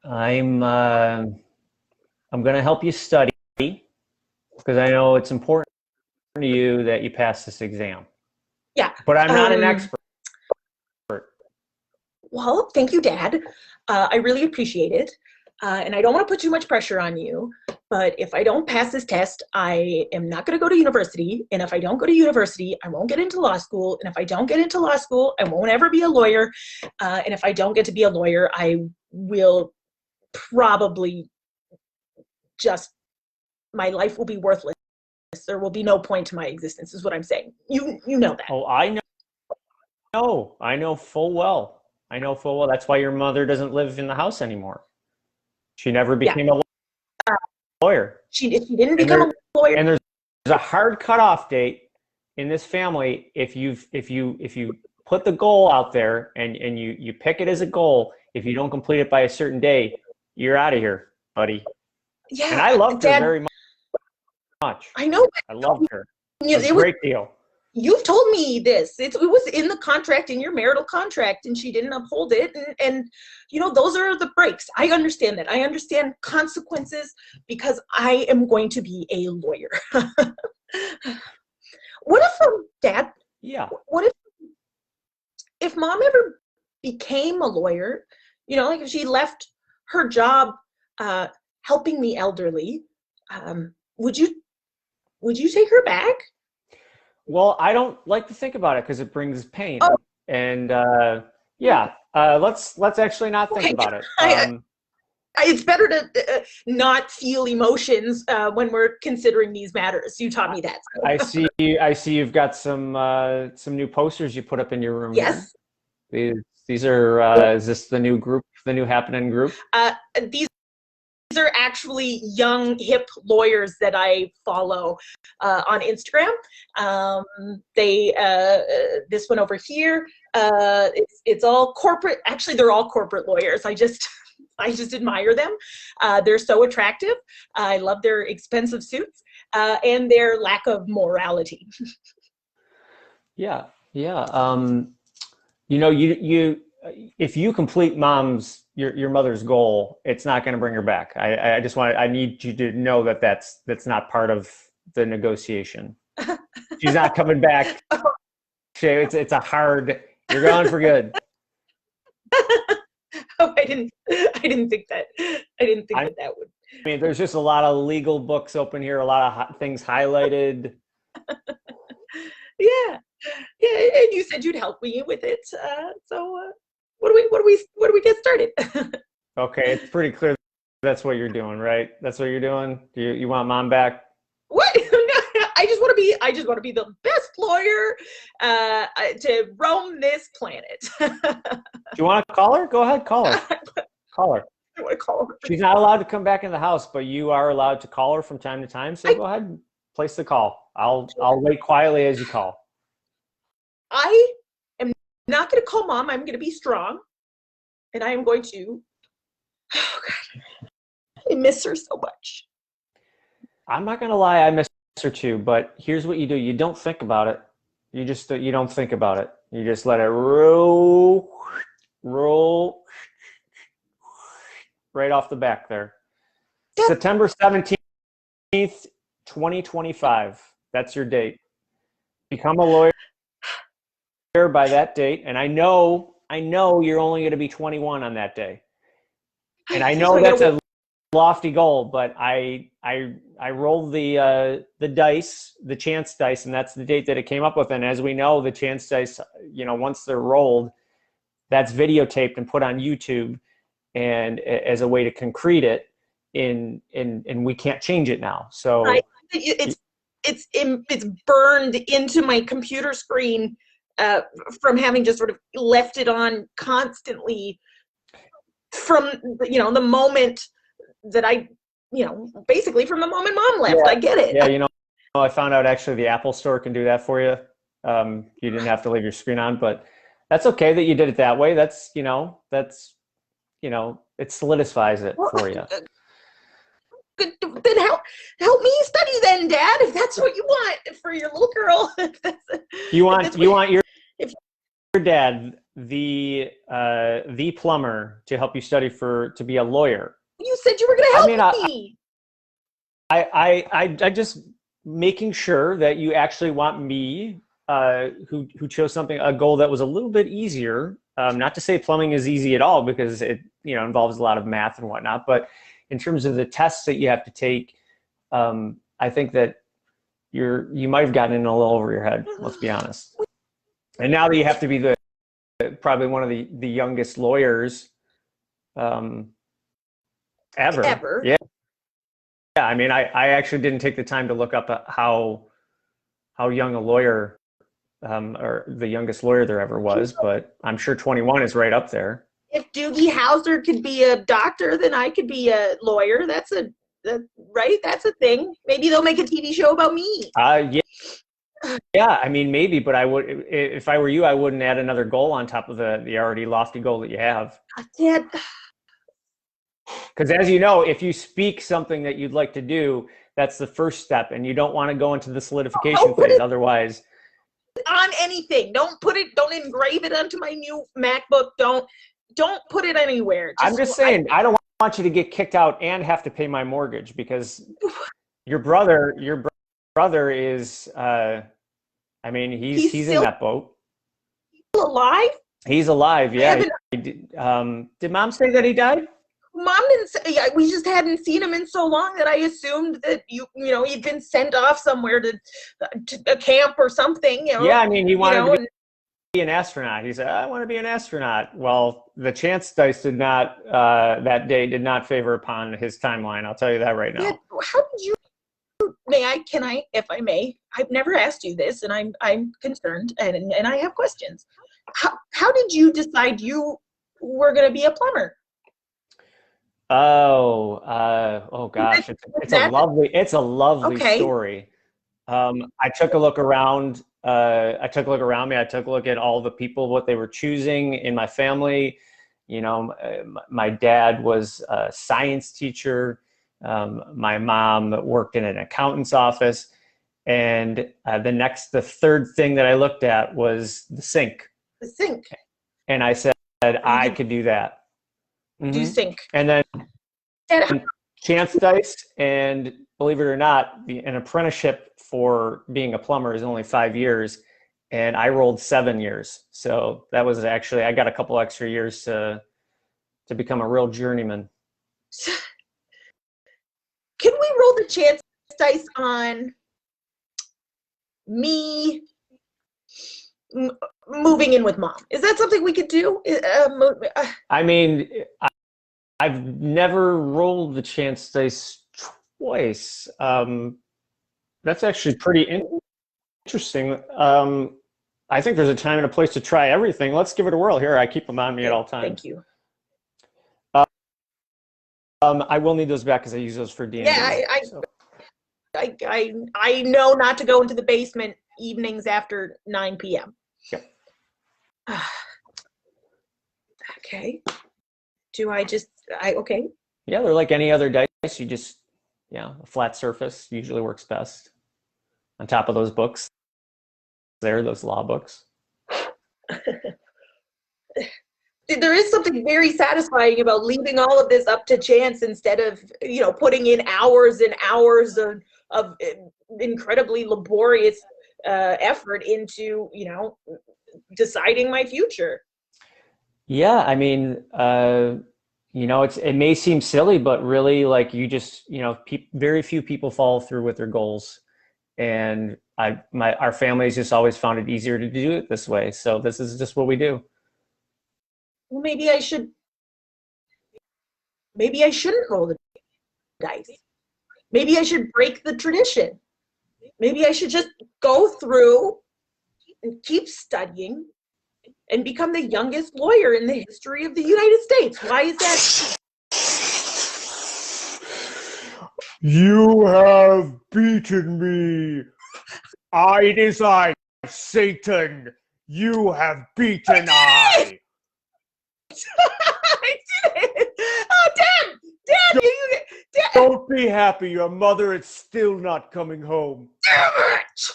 I'm going to help you study because I know it's important to you that you pass this exam. Yeah. But I'm not an expert. Well, thank you, Dad. I really appreciate it. And I don't want to put too much pressure on you, but if I don't pass this test, I am not going to go to university. And if I don't go to university, I won't get into law school. And if I don't get into law school, I won't ever be a lawyer. And if I don't get to be a lawyer, I will probably just, my life will be worthless. There will be no point to my existence, is what I'm saying. You know that. Oh, I know. I know full well. I know full well. That's why your mother doesn't live in the house anymore. She never became a lawyer. She didn't become a lawyer. And there's a hard cutoff date in this family. If you put the goal out there and you pick it as a goal, if you don't complete it by a certain day, you're out of here, buddy. Yeah. And I loved her very much. I know. I loved her. It was a great deal. You've told me this. It was in the contract, in your marital contract, and she didn't uphold it. And you know, those are the breaks. I understand that. I understand consequences because I am going to be a lawyer. What if, Dad? Yeah. What if Mom ever became a lawyer? You know, like if she left her job helping the elderly, would you take her back? Well, I don't like to think about it because it brings pain. Oh. And let's actually not think about it. It's better to not feel emotions when we're considering these matters. You taught me that. So. I see you've got some new posters you put up in your room. Yes. Here. These are is this the new group, the new happening group? These are actually young, hip lawyers that I follow on Instagram. This one over here, it's all corporate. Actually, they're all corporate lawyers. I just admire them. They're so attractive. I love their expensive suits and their lack of morality. Yeah. You know, you if you complete your mother's goal, it's not going to bring her back. I need you to know that that's not part of the negotiation. She's not coming back. It's a hard, you're gone for good. Oh, I didn't think that. I didn't think that would. I mean, there's just a lot of legal books open here, a lot of things highlighted. Yeah. And you said you'd help me with it. So what do we get started? Okay, it's pretty clear that's what you're doing, right? That's what you're doing. You want Mom back? What? I just want to be the best lawyer to roam this planet. Do you want to call her? Go ahead, call her. Call her. I want to call her. She's not allowed to come back in the house, but you are allowed to call her from time to time. So go ahead and place the call. I'll wait quietly as you call. I am not going to call Mom. I'm going to be strong, and I am going to. Oh God, I miss her so much. I'm not going to lie, I miss her too. But here's what you do: you don't think about it. You don't think about it. You just let it roll right off the back there. Yeah. September 17th, 2025. That's your date. Become a lawyer by that date, and I know you're only going to be 21 on that day, and I know that's a lofty goal, but I rolled the dice, the chance dice, and that's the date that it came up with. And as we know, the chance dice, you know, once they're rolled, that's videotaped and put on YouTube, and as a way to concrete it and we can't change it now. So it's burned into my computer screen from having just sort of left it on constantly from, you know, the moment that basically from the moment Mom left. Yeah. I get it. Yeah, you know, I found out actually the Apple Store can do that for you. You didn't have to leave your screen on, but that's okay that you did it that way. That's, it solidifies it for you. Then help me study then, Dad, if that's what you want for your little girl. You want your dad the plumber to help you study to be a lawyer. You said you were going to I help mean, me. I just making sure that you actually want me, who chose a goal that was a little bit easier. Not to say plumbing is easy at all, because it involves a lot of math and whatnot. But in terms of the tests that you have to take, I think that you might have gotten in a little over your head. Let's be honest. And now that you have to be probably one of the youngest lawyers ever. Yeah. Yeah, I mean, I actually didn't take the time to look up how young a lawyer, or the youngest lawyer there ever was, but I'm sure 21 is right up there. If Doogie Howser could be a doctor, then I could be a lawyer. Right? That's a thing. Maybe they'll make a TV show about me. Yeah. I mean, maybe, but I would, if I were you, I wouldn't add another goal on top of the already lofty goal that you have. Dad. Because as you know, if you speak something that you'd like to do, that's the first step, and you don't want to go into the solidification phase. Otherwise, on anything, don't engrave it onto my new MacBook. Don't put it anywhere. I'm just saying, I don't want you to get kicked out and have to pay my mortgage, because your brother is, I mean, he's in that boat. Still alive? He's alive. Yeah. Did Mom say that he died? Mom didn't say. We just hadn't seen him in so long that I assumed that he'd been sent off somewhere to a camp or something. Yeah, I mean, he wanted to be an astronaut. He said, "I want to be an astronaut." Well, the chance dice did not that day did not favor upon his timeline. I'll tell you that right now. Yeah, how did you? Can I, if I may? I've never asked you this, and I'm concerned, and I have questions. How did you decide you were going to be a plumber? Oh gosh, it's a lovely story. I took a look around. I took a look around me. I took a look at all the people, what they were choosing in my family. My dad was a science teacher. My mom worked in an accountant's office, and the third thing that I looked at was the sink. The sink. And I said, I could do that. Do sink. And then chance dice, and believe it or not, an apprenticeship for being a plumber is only 5 years, and I rolled 7 years. So that was actually, I got a couple extra years to become a real journeyman. Can we roll the chance dice on me moving in with Mom? Is that something we could do? I mean, I've never rolled the chance dice twice. That's actually pretty interesting. I think there's a time and a place to try everything. Let's give it a whirl. Here, I keep them on me at all times. Thank you. I will need those back because I use those for D&D. Yeah, I know not to go into the basement evenings after 9 p.m. Yep. Okay. Okay. Yeah, they're like any other dice. You just, a flat surface usually works best on top of those books. Those law books. There is something very satisfying about leaving all of this up to chance instead of, putting in hours and hours of incredibly laborious effort into, deciding my future. Yeah, I mean, it may seem silly, but really, like, you just, very few people follow through with their goals, and our families just always found it easier to do it this way. So this is just what we do. Well, maybe I shouldn't roll the dice. Maybe I should break the tradition. Maybe I should just go through and keep studying and become the youngest lawyer in the history of the United States. Why is that? You have beaten me. It is I, Satan. You have beaten I. I did it! Oh, Dad! Dad! Don't be happy. Your mother is still not coming home. Damn it!